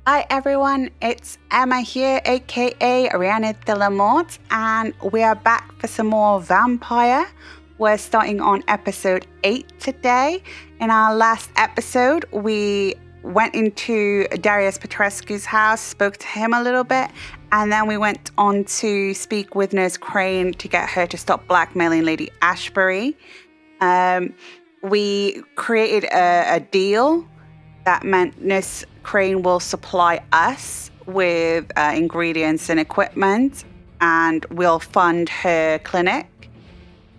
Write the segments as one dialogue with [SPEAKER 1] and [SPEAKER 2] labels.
[SPEAKER 1] Hi everyone, it's Emma here, aka Ariana Delamort, and we are back for some more Vampyr. We're starting on episode 8 today. In our last episode, we went into Darius Petrescu's house, spoke to him a little bit, and then we went on to speak with Nurse Crane to get her to stop blackmailing Lady Ashbury. We created a deal that meant Nurse Crane will supply us with ingredients and equipment, and we'll fund her clinic.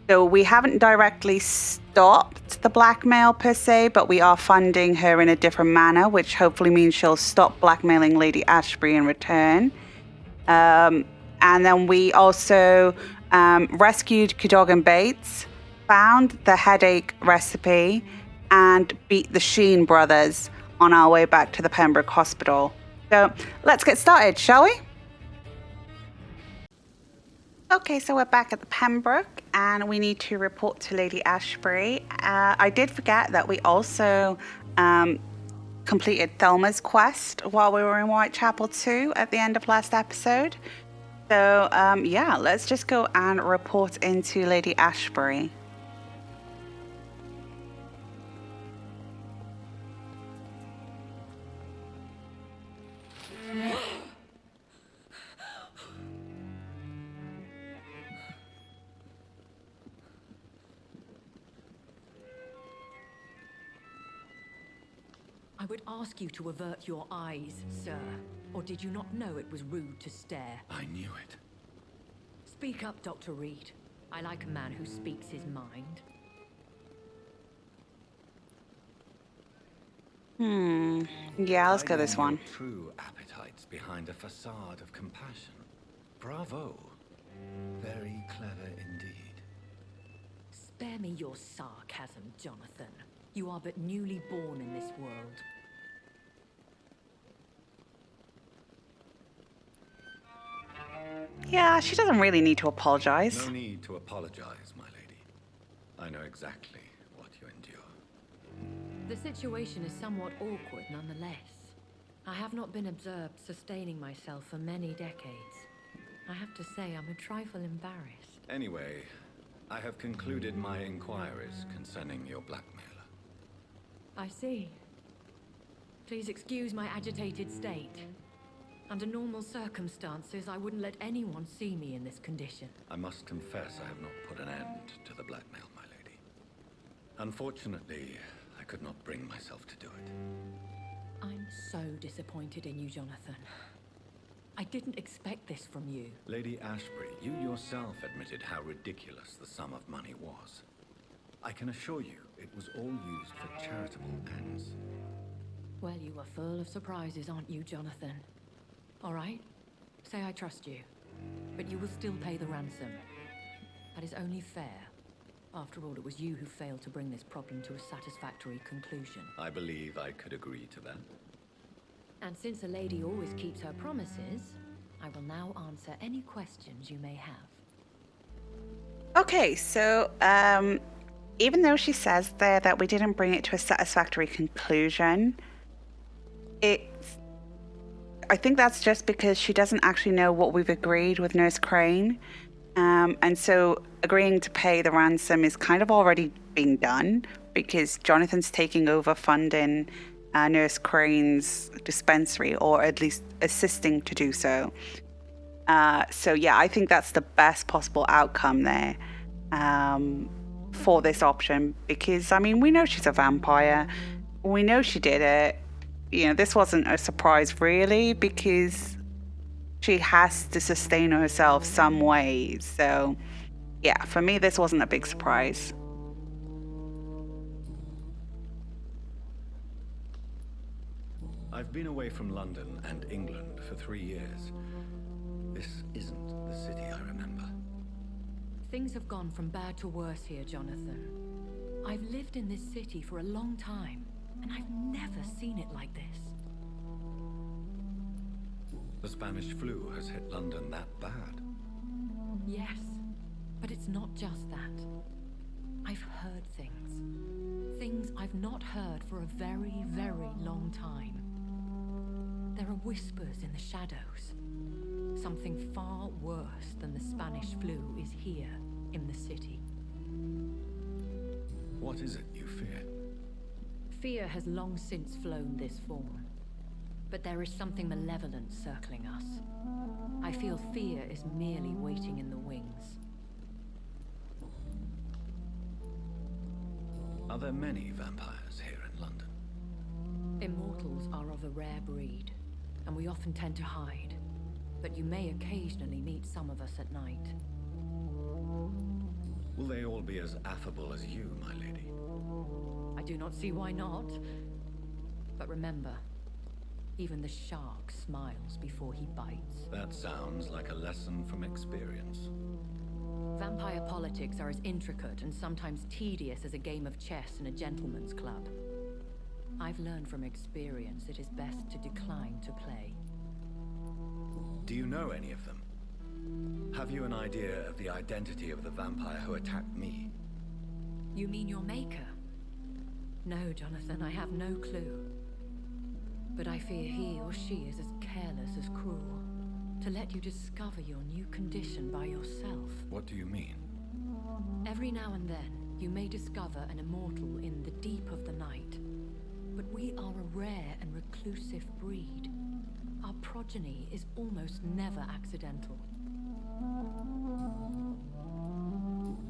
[SPEAKER 1] So we haven't directly stopped the blackmail per se, but we are funding her in a different manner, which hopefully means she'll stop blackmailing Lady Ashbury in return. And then we also rescued Cadogan Bates, found the headache recipe, and beat the Sheen brothers on our way back to the Pembroke Hospital. So let's get started, shall we? Okay, so we're back at the Pembroke and we need to report to Lady Ashbury. I did forget that we also completed Thelma's quest while we were in Whitechapel too at the end of last episode. So yeah, let's just go and report into Lady Ashbury.
[SPEAKER 2] I would ask you to avert your eyes, sir. Or did you not know it was rude to stare?
[SPEAKER 3] I knew it.
[SPEAKER 2] Speak up, Dr. Reed. I like a man who speaks his mind.
[SPEAKER 1] Yeah, let's go this one.
[SPEAKER 3] True appetites behind a facade of compassion. Bravo. Very clever indeed.
[SPEAKER 2] Spare me your sarcasm, Jonathan. You are but newly born in this world.
[SPEAKER 1] Yeah, she doesn't really need to apologize.
[SPEAKER 3] No need to apologize, my lady. I know exactly what you endure.
[SPEAKER 2] The situation is somewhat awkward nonetheless. I have not been observed sustaining myself for many decades. I have to say I'm a trifle embarrassed.
[SPEAKER 3] Anyway, I have concluded my inquiries concerning your blackmailer.
[SPEAKER 2] I see. Please excuse my agitated state. Under normal circumstances, I wouldn't let anyone see me in this condition.
[SPEAKER 3] I must confess I have not put an end to the blackmail, my lady. Unfortunately, I could not bring myself to do it.
[SPEAKER 2] I'm so disappointed in you, Jonathan. I didn't expect this from you.
[SPEAKER 3] Lady Ashbury, you yourself admitted how ridiculous the sum of money was. I can assure you, it was all used for charitable ends.
[SPEAKER 2] Well, you are full of surprises, aren't you, Jonathan? All right, say I trust you, but you will still pay the ransom. That is only fair. After all, it was you who failed to bring this problem to a satisfactory conclusion.
[SPEAKER 3] I believe I could agree to that.
[SPEAKER 2] And since a lady always keeps her promises, I will now answer any questions you may have.
[SPEAKER 1] Okay, so even though she says there that we didn't bring it to a satisfactory conclusion, I think that's just because she doesn't actually know what we've agreed with Nurse Crane. And so agreeing to pay the ransom is kind of already being done because Jonathan's taking over funding Nurse Crane's dispensary, or at least assisting to do so. So yeah, I think that's the best possible outcome there for this option because, I mean, we know she's a vampire. We know she did it. You know, this wasn't a surprise really because she has to sustain herself some way. So yeah, for me, this wasn't a big surprise.
[SPEAKER 3] I've been away from London and England for 3 years. This isn't the city I remember.
[SPEAKER 2] Things have gone from bad to worse here, Jonathan. I've lived in this city for a long time, and I've never seen it like this.
[SPEAKER 3] The Spanish flu has hit London that bad.
[SPEAKER 2] Yes, but it's not just that. I've heard things. Things I've not heard for a very, very long time. There are whispers in the shadows. Something far worse than the Spanish flu is here in the city.
[SPEAKER 3] What is it you fear?
[SPEAKER 2] Fear has long since flown this form. But there is something malevolent circling us. I feel fear is merely waiting in the wings.
[SPEAKER 3] Are there many vampires here in London?
[SPEAKER 2] Immortals are of a rare breed, and we often tend to hide. But you may occasionally meet some of us at night.
[SPEAKER 3] Will they all be as affable as you, my lady?
[SPEAKER 2] I do not see why not. But remember, even the shark smiles before he bites.
[SPEAKER 3] That sounds like a lesson from experience.
[SPEAKER 2] Vampire politics are as intricate and sometimes tedious as a game of chess in a gentleman's club. I've learned from experience it is best to decline to play.
[SPEAKER 3] Do you know any of them? Have you an idea of the identity of the vampire who attacked me?
[SPEAKER 2] You mean your maker? No, Jonathan, I have no clue. But I fear he or she is as careless as cruel. To let you discover your new condition by yourself.
[SPEAKER 3] What do you mean?
[SPEAKER 2] Every now and then, you may discover an immortal in the deep of the night. But we are a rare and reclusive breed. Our progeny is almost never accidental.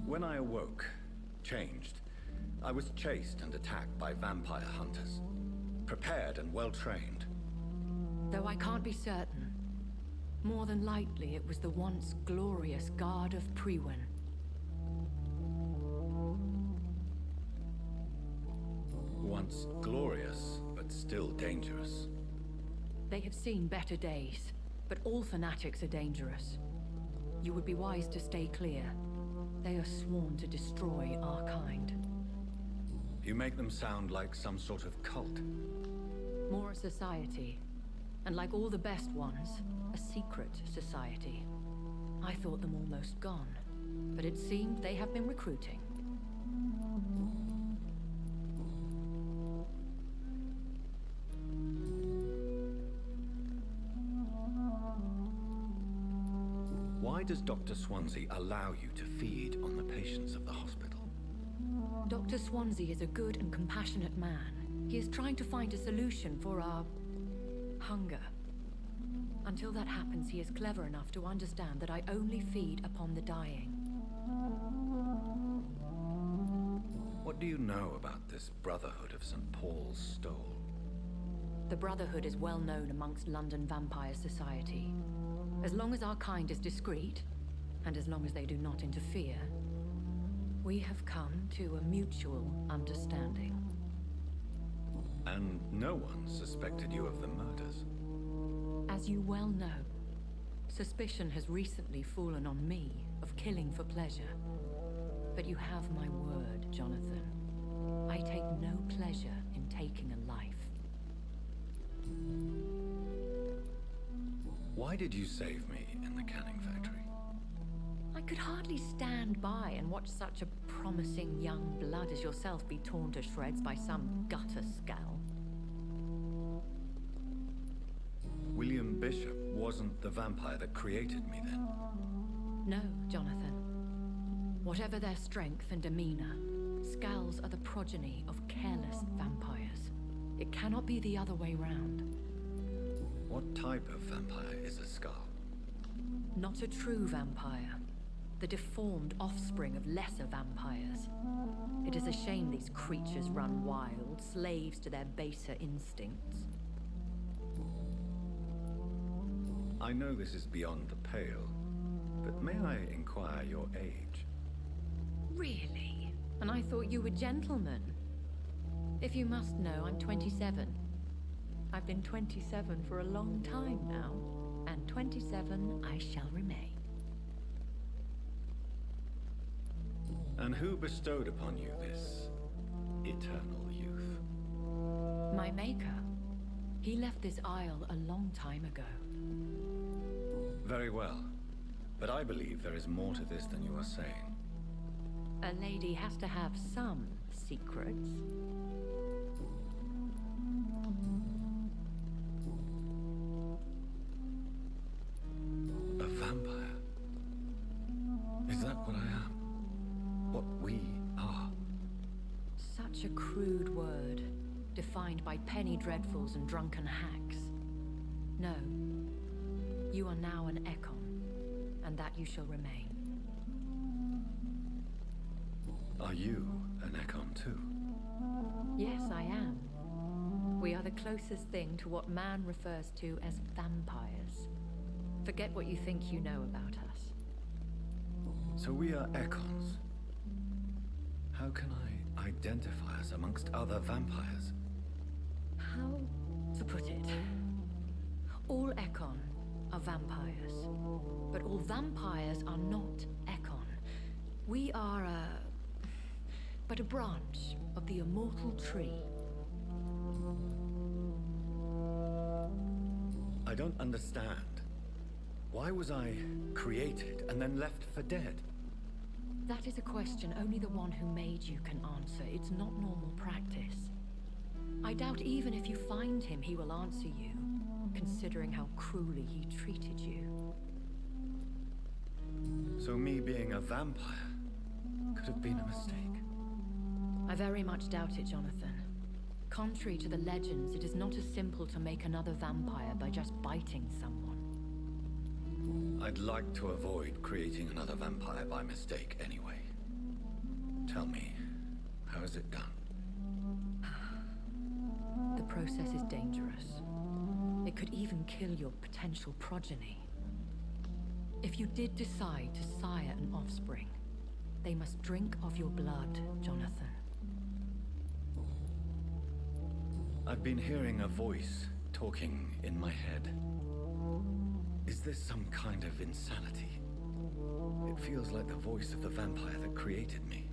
[SPEAKER 3] When I awoke, changed, I was chased and attacked by vampire hunters. Prepared and well-trained.
[SPEAKER 2] Though I can't be certain, more than likely it was the once glorious Guard of Priwen.
[SPEAKER 3] Once glorious, but still dangerous.
[SPEAKER 2] They have seen better days, but all fanatics are dangerous. You would be wise to stay clear. They are sworn to destroy our kind.
[SPEAKER 3] You make them sound like some sort of cult.
[SPEAKER 2] More a society, and like all the best ones, a secret society. I thought them almost gone, but it seemed they have been recruiting.
[SPEAKER 3] Why does Dr. Swansea allow you to feed on the patients of the hospital?
[SPEAKER 2] Dr. Swansea is a good and compassionate man. He is trying to find a solution for our hunger. Until that happens, he is clever enough to understand that I only feed upon the dying.
[SPEAKER 3] What do you know about this Brotherhood of St. Paul's Stole?
[SPEAKER 2] The Brotherhood is well known amongst London vampire society. As long as our kind is discreet, and as long as they do not interfere, we have come to a mutual understanding.
[SPEAKER 3] And no one suspected you of the murders?
[SPEAKER 2] As you well know, suspicion has recently fallen on me of killing for pleasure. But you have my word, Jonathan. I take no pleasure in taking a life.
[SPEAKER 3] Why did you save me in the canning factory?
[SPEAKER 2] I could hardly stand by and watch such a promising young blood as yourself be torn to shreds by some gutter scowl.
[SPEAKER 3] William Bishop wasn't the vampire that created me then?
[SPEAKER 2] No, Jonathan. Whatever their strength and demeanor, Skulls are the progeny of careless vampires. It cannot be the other way round.
[SPEAKER 3] What type of vampire is a Skull?
[SPEAKER 2] Not a true vampire. The deformed offspring of lesser vampires. It is a shame these creatures run wild, slaves to their baser instincts.
[SPEAKER 3] I know this is beyond the pale, but may I inquire your age?
[SPEAKER 2] Really? And I thought you were gentlemen. If you must know, I'm 27. I've been 27 for a long time now, and 27 I shall remain.
[SPEAKER 3] And who bestowed upon you this eternal youth?
[SPEAKER 2] My maker. He left this isle a long time ago.
[SPEAKER 3] Very well, but I believe there is more to this than you are saying.
[SPEAKER 2] A lady has to have some secrets. crude word, defined by penny dreadfuls and drunken hacks. No. You are now an Ekon, and that you shall remain.
[SPEAKER 3] Are you an Ekon too?
[SPEAKER 2] Yes, I am. We are the closest thing to what man refers to as vampires. Forget what you think you know about us.
[SPEAKER 3] So we are Ekons. How can I identify us amongst other vampires?
[SPEAKER 2] How to put it? All Ekon are vampires, but all vampires are not Ekon. We are but a branch of the immortal tree.
[SPEAKER 3] I don't understand. Why was I created and then left for dead?
[SPEAKER 2] That is a question only the one who made you can answer. It's not normal practice. I doubt even if you find him, he will answer you, considering how cruelly he treated you.
[SPEAKER 3] So me being a vampire could have been a mistake.
[SPEAKER 2] I very much doubt it, Jonathan. Contrary to the legends, it is not as simple to make another vampire by just biting someone.
[SPEAKER 3] I'd like to avoid creating another vampire by mistake anyway. Tell me, how is it done?
[SPEAKER 2] The process is dangerous. It could even kill your potential progeny. If you did decide to sire an offspring, they must drink of your blood, Jonathan.
[SPEAKER 3] I've been hearing a voice talking in my head. Is this some kind of insanity? It feels like the voice of the vampire that created me.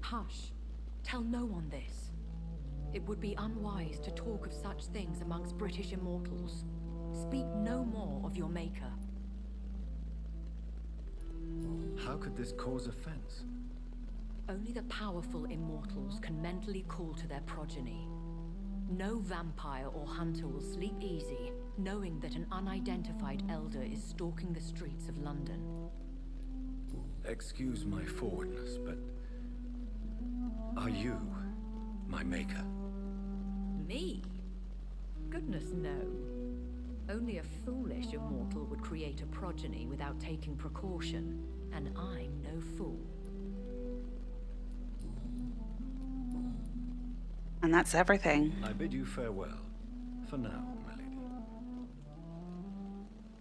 [SPEAKER 2] Hush. Tell no one this. It would be unwise to talk of such things amongst British immortals. Speak no more of your maker.
[SPEAKER 3] How could this cause offense?
[SPEAKER 2] Only the powerful immortals can mentally call to their progeny. No vampire or hunter will sleep easy, knowing that an unidentified elder is stalking the streets of London.
[SPEAKER 3] Excuse my forwardness, but are you my maker?
[SPEAKER 2] Me? Goodness, no. Only a foolish immortal would create a progeny without taking precaution, and I'm no fool.
[SPEAKER 1] And that's everything.
[SPEAKER 3] I bid you farewell. For now, my lady.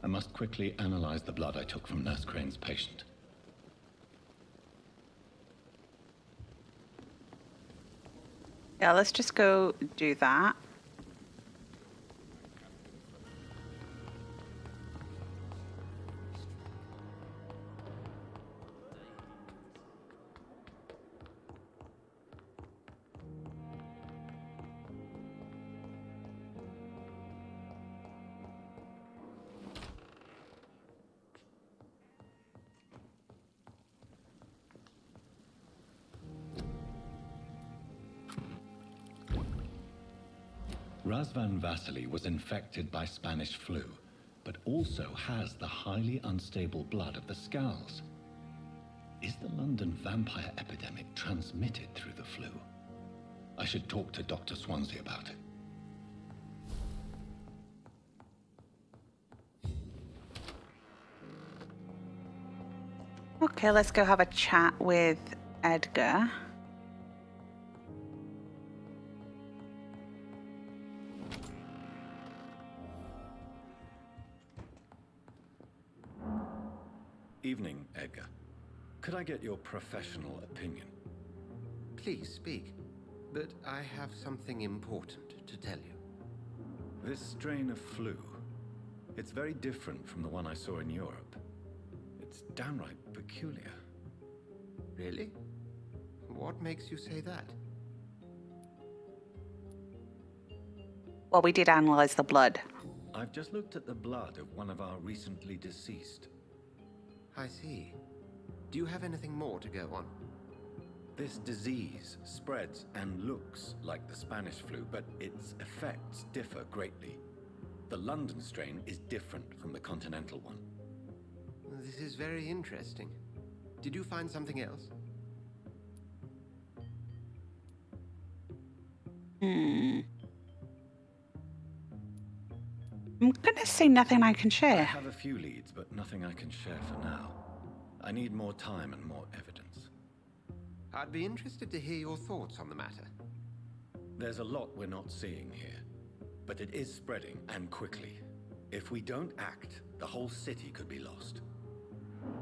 [SPEAKER 4] I must quickly analyze the blood I took from Nurse Crane's patient.
[SPEAKER 1] Yeah, let's just go do that.
[SPEAKER 4] Razvan Vasily was infected by Spanish flu, but also has the highly unstable blood of the Skulls. Is the London vampire epidemic transmitted through the flu? I should talk to Dr. Swansea about it.
[SPEAKER 1] Okay, let's go have a chat with Edgar.
[SPEAKER 3] Evening, Edgar. Could I get your professional opinion?
[SPEAKER 5] Please speak, but I have something important to tell you.
[SPEAKER 3] This strain of flu, it's very different from the one I saw in Europe. It's downright peculiar.
[SPEAKER 5] Really? What makes you say that?
[SPEAKER 1] Well, we did analyze the blood.
[SPEAKER 3] I've just looked at the blood of one of our recently deceased.
[SPEAKER 5] I see. Do you have anything more to go on?
[SPEAKER 3] This disease spreads and looks like the Spanish flu, but its effects differ greatly. The London strain is different from the continental one.
[SPEAKER 5] This is very interesting. Did you find something else?
[SPEAKER 1] I'm gonna say nothing I can
[SPEAKER 3] I
[SPEAKER 1] share.
[SPEAKER 3] have a few leads, but nothing I can share for now. I need more time and more evidence.
[SPEAKER 5] I'd be interested to hear your thoughts on the matter.
[SPEAKER 3] There's a lot we're not seeing here, but it is spreading, and quickly. If we don't act, the whole city could be lost.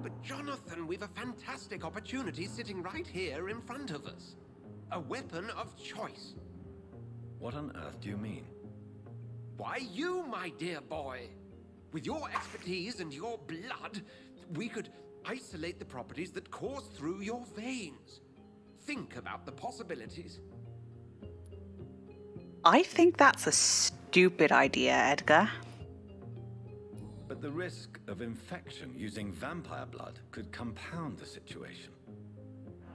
[SPEAKER 5] But Jonathan, we've a fantastic opportunity sitting right here in front of us. A weapon of choice.
[SPEAKER 3] What on earth do you mean?
[SPEAKER 5] Why, you, my dear boy. With your expertise and your blood, we could isolate the properties that course through your veins. Think about the possibilities.
[SPEAKER 1] I think that's a stupid idea, Edgar.
[SPEAKER 3] But the risk of infection using vampire blood could compound the situation.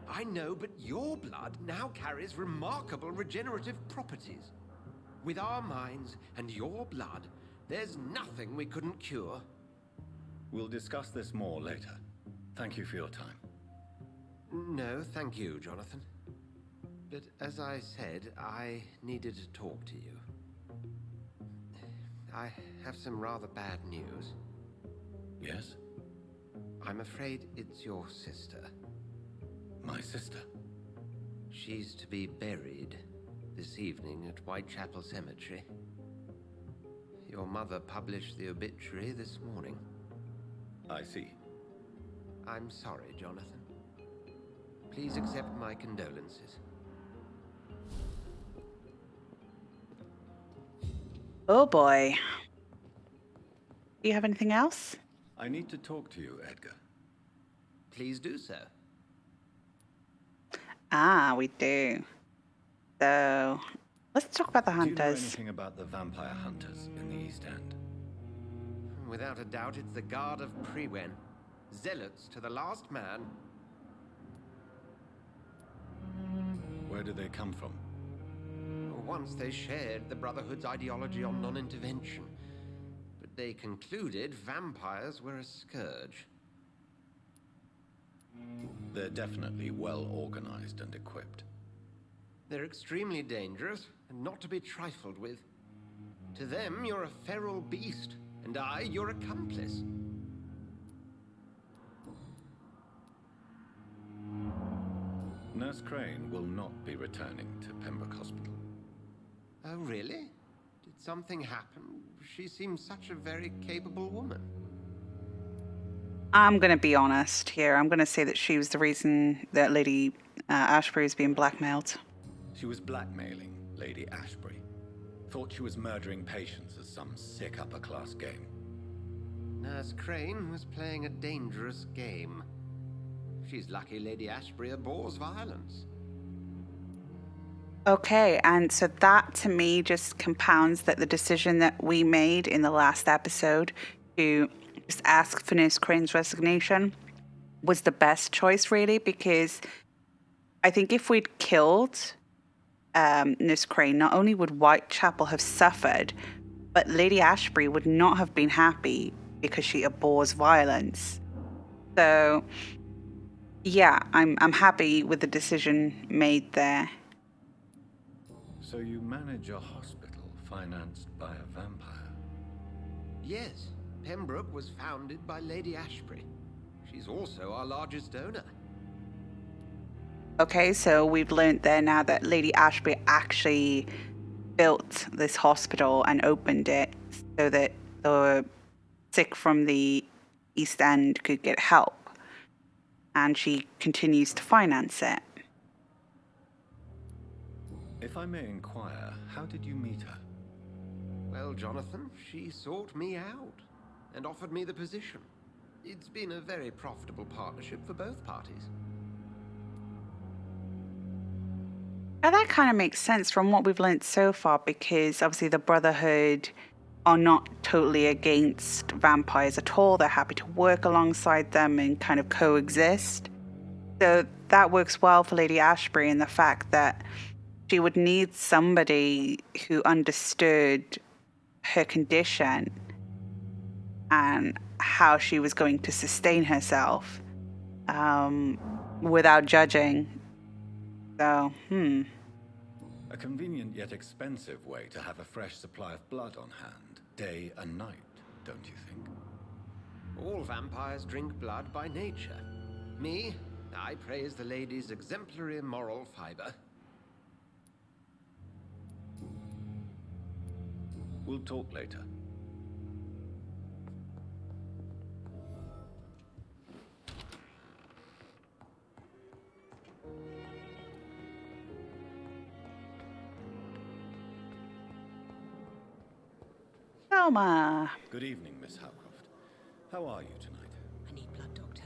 [SPEAKER 5] I know, but your blood now carries remarkable regenerative properties. With our minds and your blood, there's nothing we couldn't cure.
[SPEAKER 3] We'll discuss this more later. Thank you for your time.
[SPEAKER 5] No, thank you, Jonathan. But as I said, I needed to talk to you. I have some rather bad news.
[SPEAKER 3] Yes?
[SPEAKER 5] I'm afraid it's your sister.
[SPEAKER 3] My sister?
[SPEAKER 5] She's to be buried this evening at Whitechapel Cemetery. Your mother published the obituary this morning.
[SPEAKER 3] I see.
[SPEAKER 5] I'm sorry, Jonathan. Please accept my condolences.
[SPEAKER 1] Oh boy. Do you have anything else?
[SPEAKER 3] I need to talk to you, Edgar.
[SPEAKER 5] Please do so.
[SPEAKER 1] Ah, we do. So, let's talk about the
[SPEAKER 3] Do you know
[SPEAKER 1] hunters.
[SPEAKER 3] anything about the vampire hunters in the East End?
[SPEAKER 5] Without a doubt, it's the Guard of Prewen. Zealots to the last man.
[SPEAKER 3] Where do they come from?
[SPEAKER 5] Once they shared the Brotherhood's ideology on non-intervention, but they concluded vampires were a scourge.
[SPEAKER 3] They're definitely well organized and equipped.
[SPEAKER 5] They're extremely dangerous and not to be trifled with. To them, you're a feral beast, and I, your accomplice.
[SPEAKER 3] Nurse Crane will not be returning to Pembroke Hospital.
[SPEAKER 5] Oh, really? Did something happen? She seems such a very capable woman.
[SPEAKER 1] I'm going to be honest here. I'm going to say that she was the reason that Lady Ashbury is being blackmailed.
[SPEAKER 3] She was blackmailing Lady Ashbury. Thought she was murdering patients as some sick upper-class game.
[SPEAKER 5] Nurse Crane was playing a dangerous game. She's lucky Lady Ashbury abhors violence.
[SPEAKER 1] Okay, and so that to me just compounds that the decision that we made in the last episode to just ask for Nurse Crane's resignation was the best choice, really, because I think if we'd killed Nurse Crane, not only would Whitechapel have suffered, but Lady Ashbury would not have been happy because she abhors violence. So, yeah, I'm happy with the decision made there.
[SPEAKER 3] So you manage a hospital financed by a vampire?
[SPEAKER 5] Yes, Pembroke was founded by Lady Ashbury. She's also our largest donor.
[SPEAKER 1] Okay, so we've learned there now that Lady Ashbury actually built this hospital and opened it so that the sick from the East End could get help. And she continues to finance it.
[SPEAKER 3] If I may inquire, how did you meet her?
[SPEAKER 5] Well, Jonathan, she sought me out and offered me the position. It's been a very profitable partnership for both parties.
[SPEAKER 1] Now that kind of makes sense from what we've learned so far, because obviously the Brotherhood are not totally against vampires at all. They're happy to work alongside them and kind of coexist. So that works well for Lady Ashbury in the fact that she would need somebody who understood her condition and how she was going to sustain herself without judging. So,
[SPEAKER 3] I A convenient yet expensive way to have a fresh supply of blood on hand, day and night, don't you think?
[SPEAKER 5] All vampires drink blood by nature. Me, I praise the lady's exemplary moral fiber.
[SPEAKER 3] We'll talk later.
[SPEAKER 1] Selma.
[SPEAKER 3] Good evening, Miss Howcroft. How are you tonight?
[SPEAKER 6] I need blood, Doctor.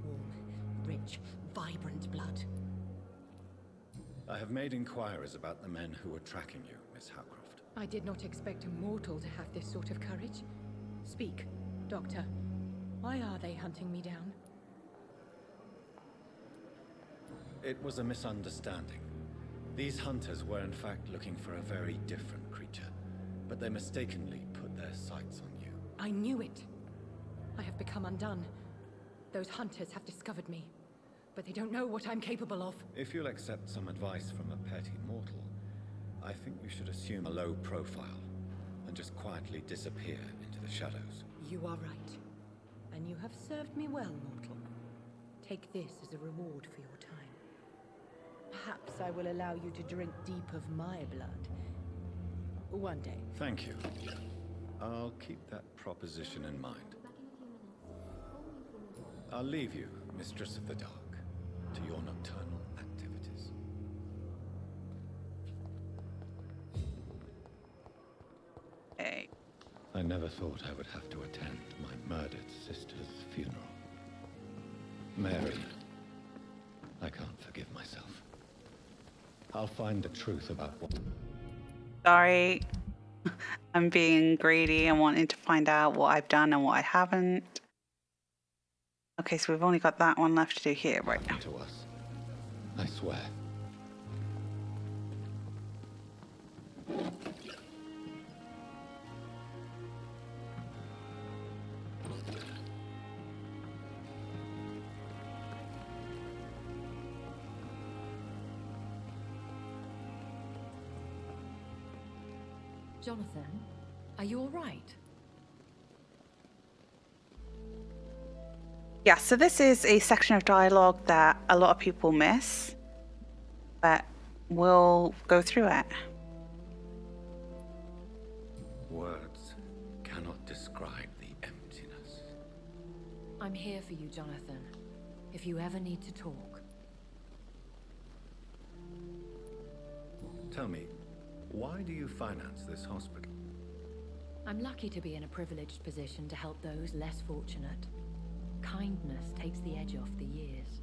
[SPEAKER 6] Warm, rich, vibrant blood.
[SPEAKER 3] I have made inquiries about the men who were tracking you, Miss Howcroft.
[SPEAKER 6] I did not expect a mortal to have this sort of courage. Speak, Doctor. Why are they hunting me down?
[SPEAKER 3] It was a misunderstanding. These hunters were in fact looking for a very different creature, but they mistakenly put their sights on you.
[SPEAKER 6] I knew it. I have become undone. Those hunters have discovered me, but they don't know what I'm capable of.
[SPEAKER 3] If you'll accept some advice from a petty mortal, I think you should assume a low profile and just quietly disappear into the shadows.
[SPEAKER 6] You are right. And you have served me well, mortal. Take this as a reward for your time. Perhaps I will allow you to drink deep of my blood. One day.
[SPEAKER 3] Thank you. I'll keep that proposition in mind. I'll leave you, Mistress of the Dark, to your nocturnal activities.
[SPEAKER 1] Hey.
[SPEAKER 4] I never thought I would have to attend my murdered sister's funeral. Mary, I can't forgive myself. I'll find the truth about what...
[SPEAKER 1] Sorry. I'm being greedy and wanting to find out what I've done and what I haven't. Okay, so we've only got that one left to do here right now.
[SPEAKER 4] to us. I swear.
[SPEAKER 2] Jonathan, are you all right?
[SPEAKER 1] Yeah, so this is a section of dialogue that a lot of people miss, but we'll go through it.
[SPEAKER 3] Words cannot describe the emptiness.
[SPEAKER 2] I'm here for you, Jonathan. If you ever need to talk.
[SPEAKER 3] Tell me, why do you finance this hospital?
[SPEAKER 2] I'm lucky to be in a privileged position to help those less fortunate. Kindness takes the edge off the years.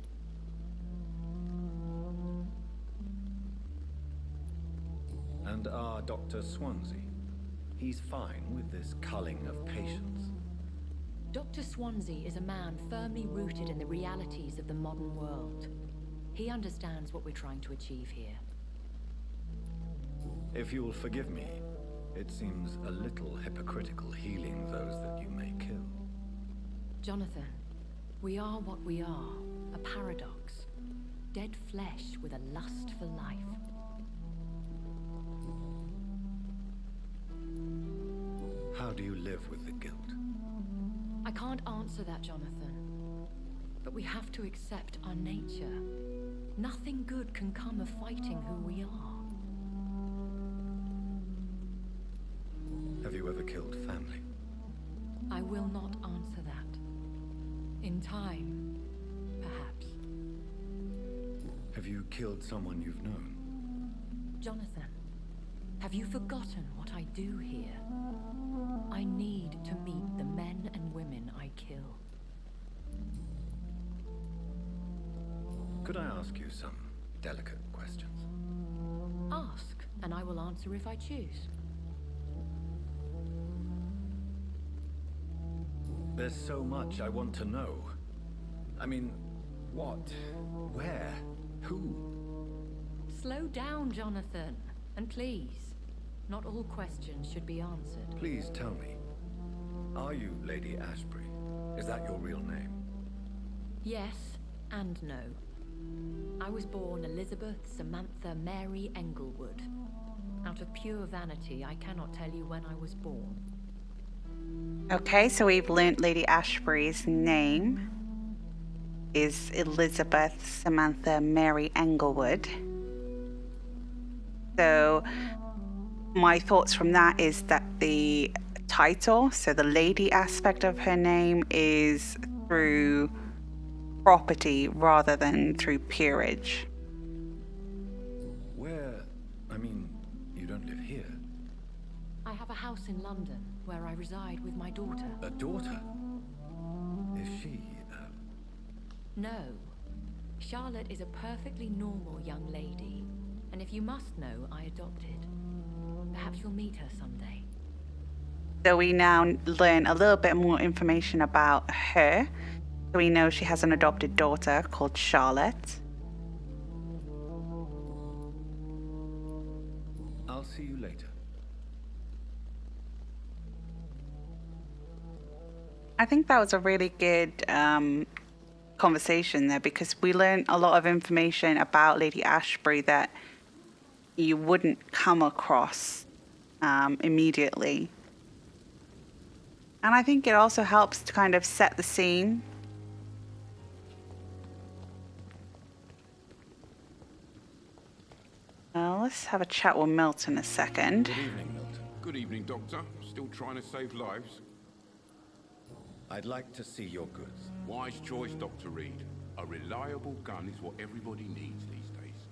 [SPEAKER 3] And our Dr. Swansea? He's fine with this culling of patients.
[SPEAKER 2] Dr. Swansea is a man firmly rooted in the realities of the modern world. He understands what we're trying to achieve here.
[SPEAKER 3] If you'll forgive me, it seems a little hypocritical healing those that you may kill.
[SPEAKER 2] Jonathan, we are what we are, a paradox. Dead flesh with a lust for life.
[SPEAKER 3] How do you live with the guilt?
[SPEAKER 2] I can't answer that, Jonathan. But we have to accept our nature. Nothing good can come of fighting who we are.
[SPEAKER 3] Have you ever killed family?
[SPEAKER 2] I will not answer that. In time, perhaps.
[SPEAKER 3] Have you killed someone you've known?
[SPEAKER 2] Jonathan, have you forgotten what I do here? I need to meet the men and women I kill.
[SPEAKER 3] Could I ask you some delicate questions?
[SPEAKER 2] Ask, and I will answer if I choose.
[SPEAKER 3] There's so much I want to know. I mean, what? Where? Who?
[SPEAKER 2] Slow down, Jonathan. And please, not all questions should be answered.
[SPEAKER 3] Please tell me. Are you Lady Ashbury? Is that your real name?
[SPEAKER 2] Yes and no. I was born Elizabeth Samantha Mary Englewood. Out of pure vanity, I cannot tell you when I was born.
[SPEAKER 1] Okay, so we've learnt Lady Ashbury's name is Elizabeth Samantha Mary Englewood. So my thoughts from that is that the title, so the lady aspect of her name, is through property rather than through peerage.
[SPEAKER 3] I mean, you don't live here.
[SPEAKER 2] I have a house in London where I reside with my daughter.
[SPEAKER 3] A daughter? Is she,
[SPEAKER 2] No. Charlotte is a perfectly normal young lady. And if you must know, I adopted. Perhaps you'll meet her someday.
[SPEAKER 1] So we now learn a little bit more information about her. So we know she has an adopted daughter called Charlotte.
[SPEAKER 3] I'll see you later.
[SPEAKER 1] I think that was a really good conversation there, because we learned a lot of information about Lady Ashbury that you wouldn't come across immediately. And I think it also helps to kind of set the scene. Let's have a chat with Milton a second.
[SPEAKER 3] Good evening, Milton.
[SPEAKER 7] Good evening, Doctor. Still trying to save lives?
[SPEAKER 3] I'd like to see your goods.
[SPEAKER 7] Wise choice, Dr. Reed. A reliable gun is what everybody needs these days.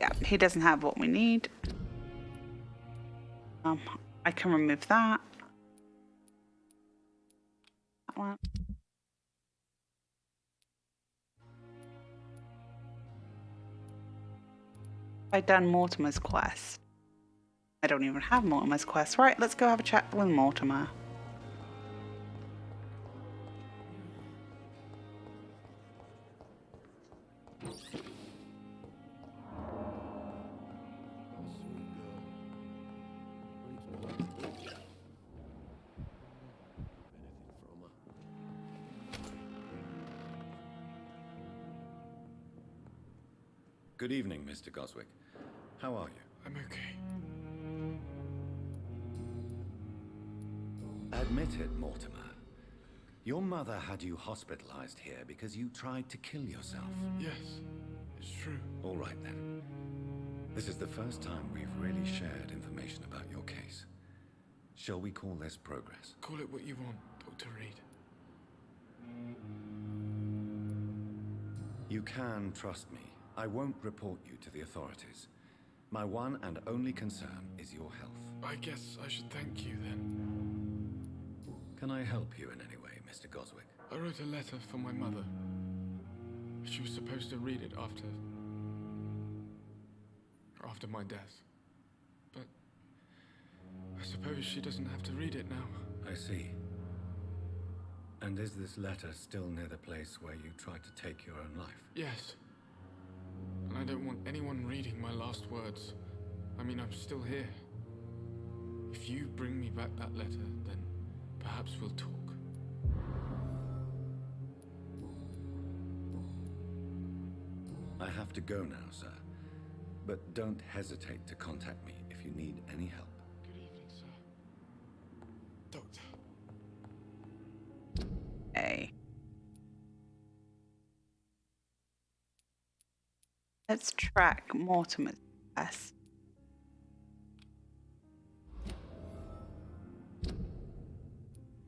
[SPEAKER 1] Yeah, he doesn't have what we need. I can remove that. That one. I've done Mortimer's quest. I don't even have Mortimer's quest. Right, let's go have a chat with Mortimer.
[SPEAKER 3] Good evening, Mr. Goswick. How are you?
[SPEAKER 7] I'm okay.
[SPEAKER 3] Admit it, Mortimer. Your mother had you hospitalized here because you tried to kill yourself.
[SPEAKER 7] Yes, it's true.
[SPEAKER 3] All right, then. This is the first time we've really shared information about your case. Shall we call this progress?
[SPEAKER 7] Call it what you want, Dr. Reed.
[SPEAKER 3] You can trust me. I won't report you to the authorities. My one and only concern is your health.
[SPEAKER 7] I guess I should thank you then.
[SPEAKER 3] Can I help you in any way, Mr. Goswick?
[SPEAKER 7] I wrote a letter for my mother. She was supposed to read it after my death. But I suppose she doesn't have to read it now.
[SPEAKER 3] I see. And is this letter still near the place where you tried to take your own life?
[SPEAKER 7] Yes. And I don't want anyone reading my last words. I mean, I'm still here. If you bring me back that letter, then perhaps we'll talk.
[SPEAKER 3] I have to go now, sir. But don't hesitate to contact me if you need any help.
[SPEAKER 7] Good evening, sir. Doctor.
[SPEAKER 1] Okay. Let's track Mortimer's quest.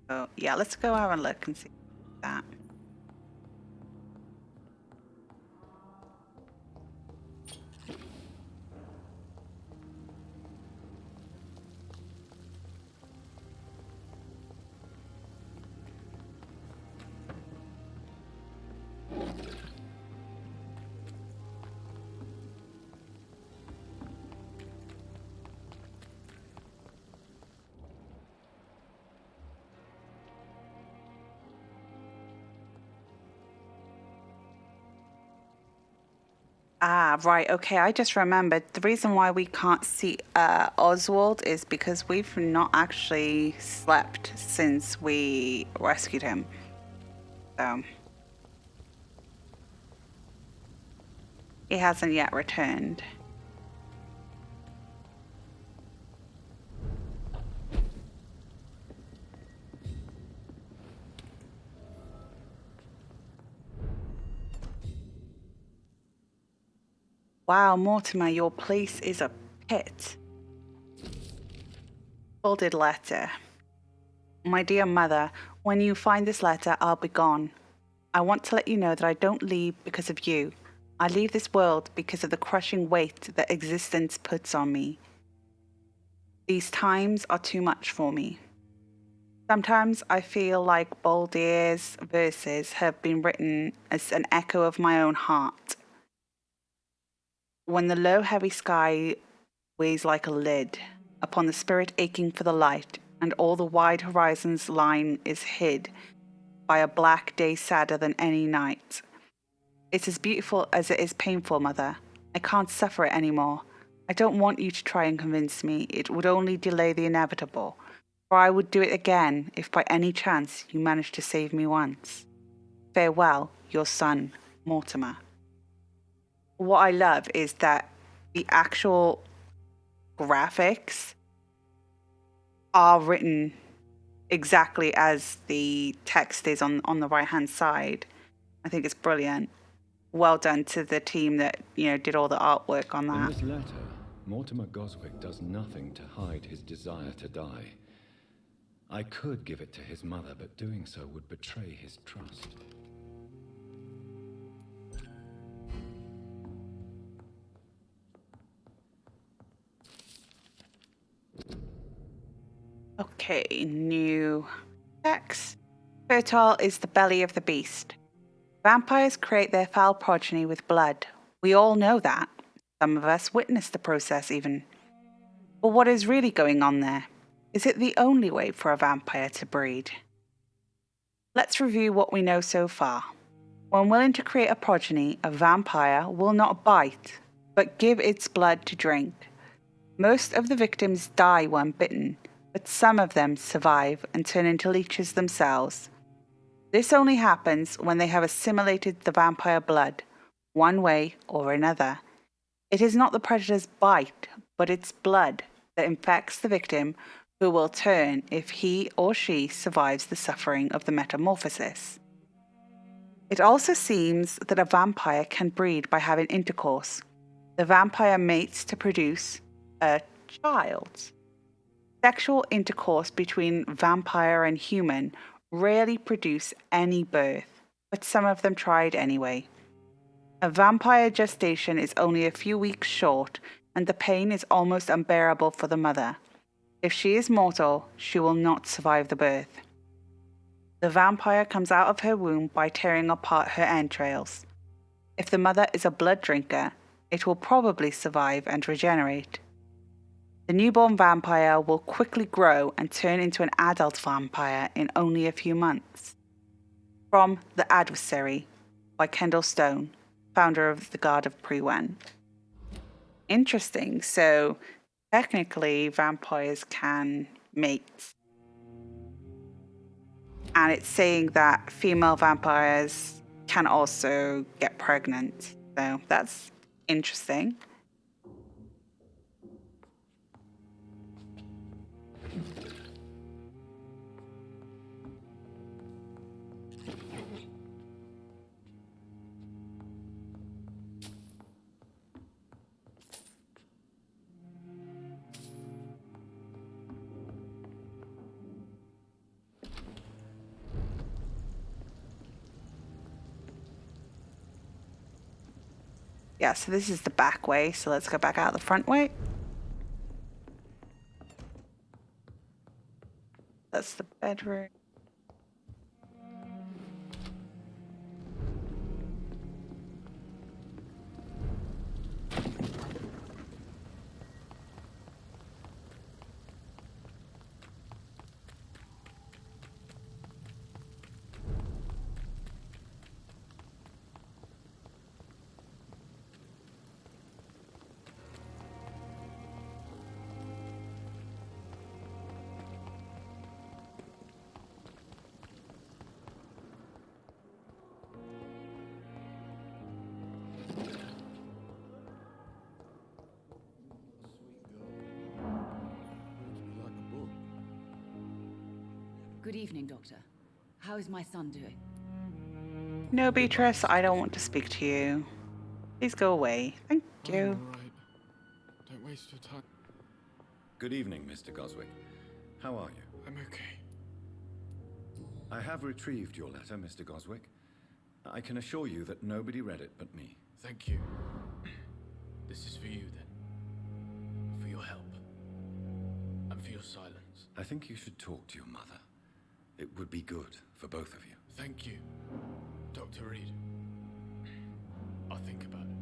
[SPEAKER 1] Oh, yeah, let's go have a look and see that. Ah, right. Okay, I just remembered. The reason why we can't see Oswald is because we've not actually slept since we rescued him. So, He hasn't yet returned. Wow, Mortimer, your place is a pit. Folded letter. My dear mother, when you find this letter, I'll be gone. I want to let you know that I don't leave because of you. I leave this world because of the crushing weight that existence puts on me. These times are too much for me. Sometimes I feel like Baldier's verses have been written as an echo of my own heart. When the low, heavy sky weighs like a lid upon the spirit aching for the light, and all the wide horizon's line is hid by a black day sadder than any night. It's as beautiful as it is painful, Mother. I can't suffer it anymore. I don't want you to try and convince me. It would only delay the inevitable, for I would do it again if by any chance you managed to save me once. Farewell, your son, Mortimer. What I love is that the actual graphics are written exactly as the text is on the right-hand side. I think it's brilliant. Well done to the team that, did all the artwork on
[SPEAKER 4] In
[SPEAKER 1] that.
[SPEAKER 4] this letter, Mortimer Goswick does nothing to hide his desire to die. I could give it to his mother, but doing so would betray his trust.
[SPEAKER 1] Okay, new text. Fertile is the belly of the beast. Vampires create their foul progeny with blood. We all know that. Some of us witnessed the process even. But what is really going on there? Is it the only way for a vampire to breed? Let's review what we know so far. When willing to create a progeny, a vampire will not bite, but give its blood to drink. Most of the victims die when bitten, but some of them survive and turn into leeches themselves. This only happens when they have assimilated the vampire blood, one way or another. It is not the predator's bite, but its blood that infects the victim, who will turn if he or she survives the suffering of the metamorphosis. It also seems that a vampire can breed by having intercourse. The vampire mates to produce a child. Sexual intercourse between vampire and human rarely produce any birth, but some of them tried anyway. A vampire gestation is only a few weeks short, and the pain is almost unbearable for the mother. If she is mortal, she will not survive the birth. The vampire comes out of her womb by tearing apart her entrails. If the mother is a blood drinker, it will probably survive and regenerate. The newborn vampire will quickly grow and turn into an adult vampire in only a few months. From The Adversary by Kendall Stone, founder of the Guard of Prewen. Interesting. So technically vampires can mate. And it's saying that female vampires can also get pregnant. So that's interesting. Yeah, so this is the back way, so let's go back out the front way. That's the bedroom.
[SPEAKER 8] Good evening, Doctor. How is my son doing?
[SPEAKER 1] No, Beatrice, I don't want to speak to you. Please go away. Thank
[SPEAKER 7] I'm
[SPEAKER 1] you.
[SPEAKER 7] all right. Don't waste your time.
[SPEAKER 3] Good evening, Mr. Goswick. How are you?
[SPEAKER 7] I'm okay.
[SPEAKER 3] I have retrieved your letter, Mr. Goswick. I can assure you that nobody read it but me.
[SPEAKER 7] Thank you. This is for you, then. For your help. And for your silence.
[SPEAKER 3] I think you should talk to your mother. It would be good for both of you.
[SPEAKER 7] Thank you, Dr. Reed. I'll think about it.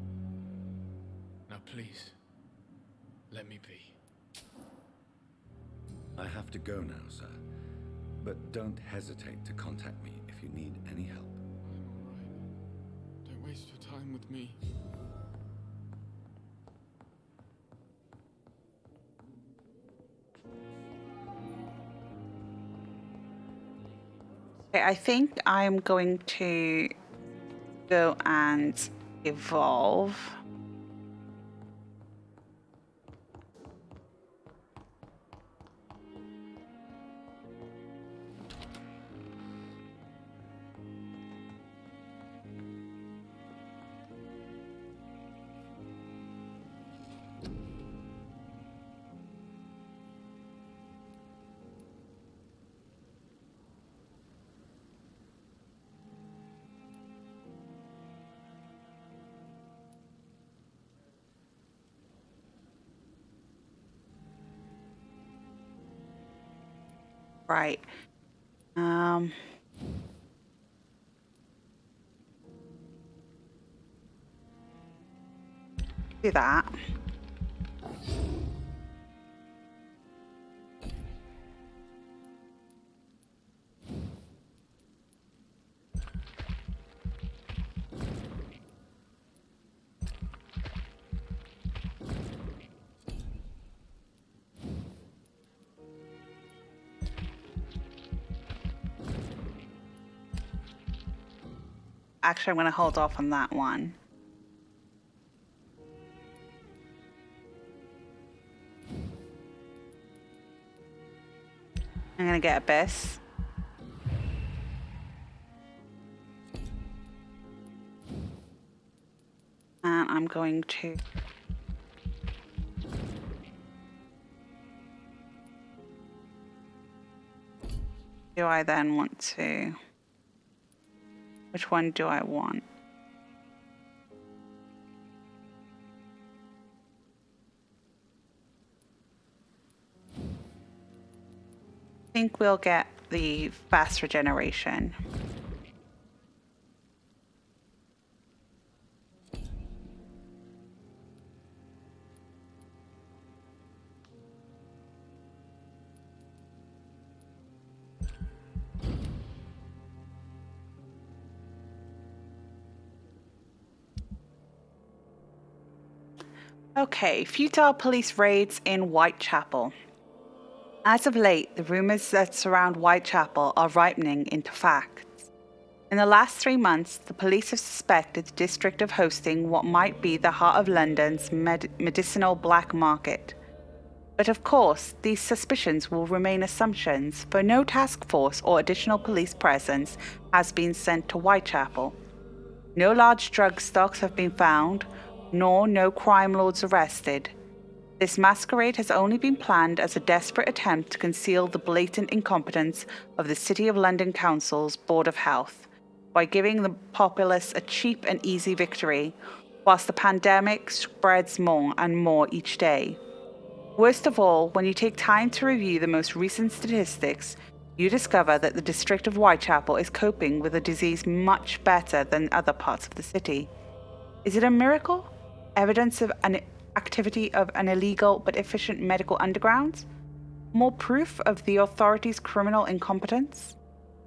[SPEAKER 7] Now, please, let me be.
[SPEAKER 3] I have to go now, sir. But don't hesitate to contact me if you need any help.
[SPEAKER 7] I'm all right. Don't waste your time with me.
[SPEAKER 1] Okay, I think I'm going to go and evolve. Right. Do that. Actually, I'm going to hold off on that one. I'm going to get Abyss. And I'm going to... Do I then want to... Which one do I want? I think we'll get the fast regeneration. Okay, futile police raids in Whitechapel. As of late, the rumors that surround Whitechapel are ripening into facts. In the last 3 months, the police have suspected the district of hosting what might be the heart of London's medicinal black market. But of course, these suspicions will remain assumptions, for no task force or additional police presence has been sent to Whitechapel. No large drug stocks have been found, nor no crime lords arrested. This masquerade has only been planned as a desperate attempt to conceal the blatant incompetence of the City of London Council's Board of Health by giving the populace a cheap and easy victory, whilst the pandemic spreads more and more each day. Worst of all, when you take time to review the most recent statistics, you discover that the district of Whitechapel is coping with the disease much better than other parts of the city. Is it a miracle? Evidence of an activity of an illegal but efficient medical underground? More proof of the authorities' criminal incompetence?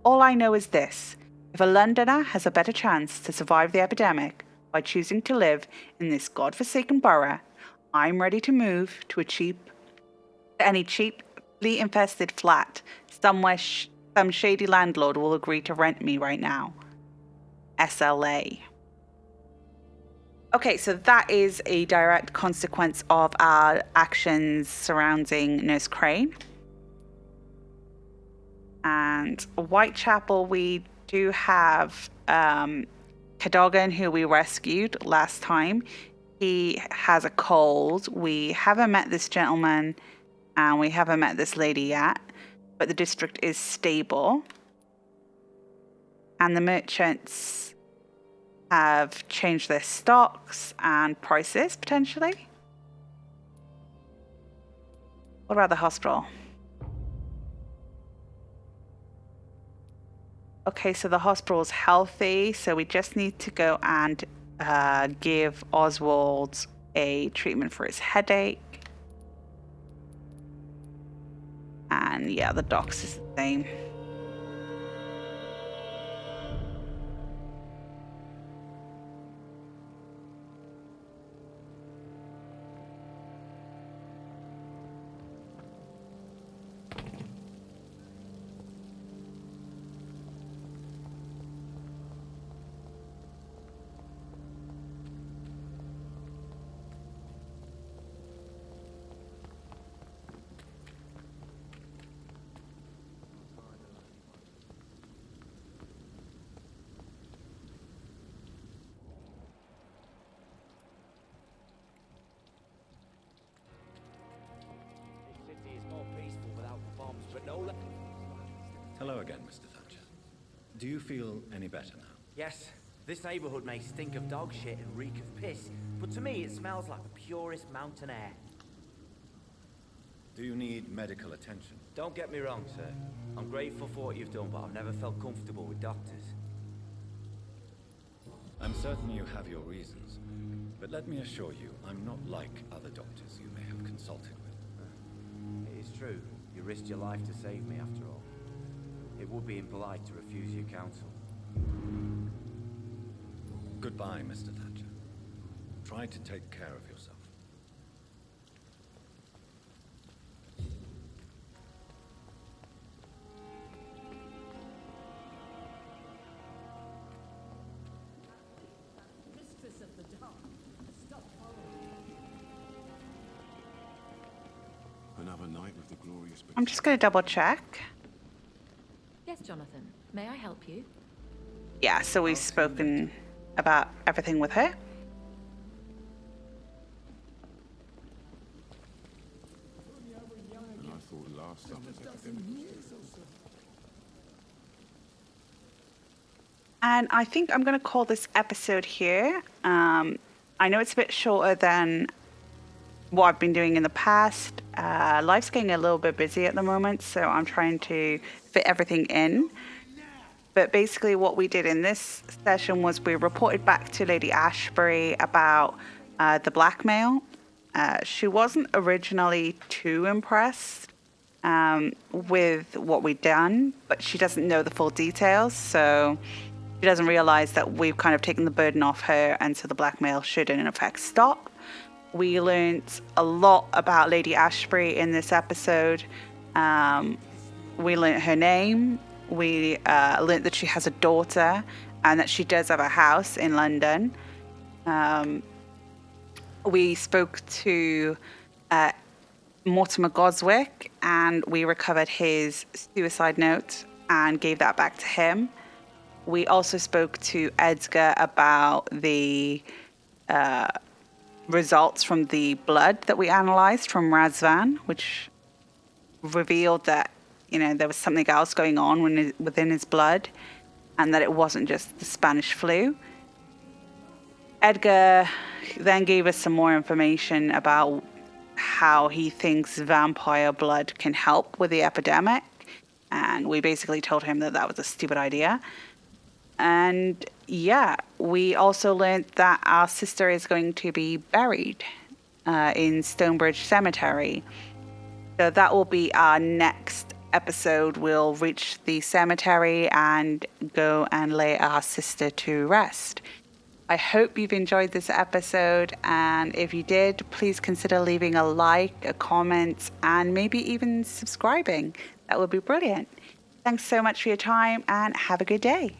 [SPEAKER 1] All I know is this: if a Londoner has a better chance to survive the epidemic by choosing to live in this godforsaken borough, I'm ready to move to any cheaply infested flat somewhere some shady landlord will agree to rent me right now. SLA. Okay, so that is a direct consequence of our actions surrounding Nurse Crane. And Whitechapel, we do have Cadogan, who we rescued last time. He has a cold. We haven't met this gentleman and we haven't met this lady yet, but the district is stable. And the merchants have changed their stocks and prices, potentially. What about the hospital? Okay, so the hospital's healthy, so we just need to go and give Oswald a treatment for his headache. And yeah, the docks is the same.
[SPEAKER 3] Hello again, Mr. Thatcher. Do you feel any better now?
[SPEAKER 9] Yes, this neighborhood may stink of dog shit and reek of piss, but to me it smells like the purest mountain air.
[SPEAKER 3] Do you need medical attention?
[SPEAKER 9] Don't get me wrong, sir. I'm grateful for what you've done, but I've never felt comfortable with doctors.
[SPEAKER 3] I'm certain you have your reasons, but let me assure you, I'm not like other doctors you may have consulted with.
[SPEAKER 9] It is true. You risked your life to save me, after all. It would be impolite to refuse your counsel.
[SPEAKER 3] Goodbye, Mr. Thatcher. Try to take care of yourself.
[SPEAKER 10] Another night with the glorious...
[SPEAKER 1] I'm just going to double check.
[SPEAKER 2] Yes, Jonathan. May I help you?
[SPEAKER 1] Yeah, so we've spoken about everything with her.
[SPEAKER 10] And I thought last summer's epidemic...
[SPEAKER 1] And I think I'm going to call this episode here. I know it's a bit shorter than what I've been doing in the past. Life's getting a little bit busy at the moment, so I'm trying to fit everything in. But basically what we did in this session was we reported back to Lady Ashbury about the blackmail. She wasn't originally too impressed with what we'd done, but she doesn't know the full details, so she doesn't realize that we've kind of taken the burden off her, and so the blackmail should in effect stop. We learned a lot about Lady Ashbury in this episode. We learned her name. We learned that she has a daughter and that she does have a house in London. We spoke to Mortimer Goswick and we recovered his suicide note and gave that back to him. We also spoke to Edgar about the results from the blood that we analyzed from Razvan, which revealed that, you know, there was something else going on within his blood and that it wasn't just the Spanish flu. Edgar then gave us some more information about how he thinks vampire blood can help with the epidemic, and we basically told him that that was a stupid idea. And yeah, we also learned that our sister is going to be buried in Stonebridge Cemetery. So that will be our next episode. We'll reach the cemetery and go and lay our sister to rest. I hope you've enjoyed this episode, and if you did, please consider leaving a like, a comment, and maybe even subscribing. That would be brilliant. Thanks so much for your time, and have a good day.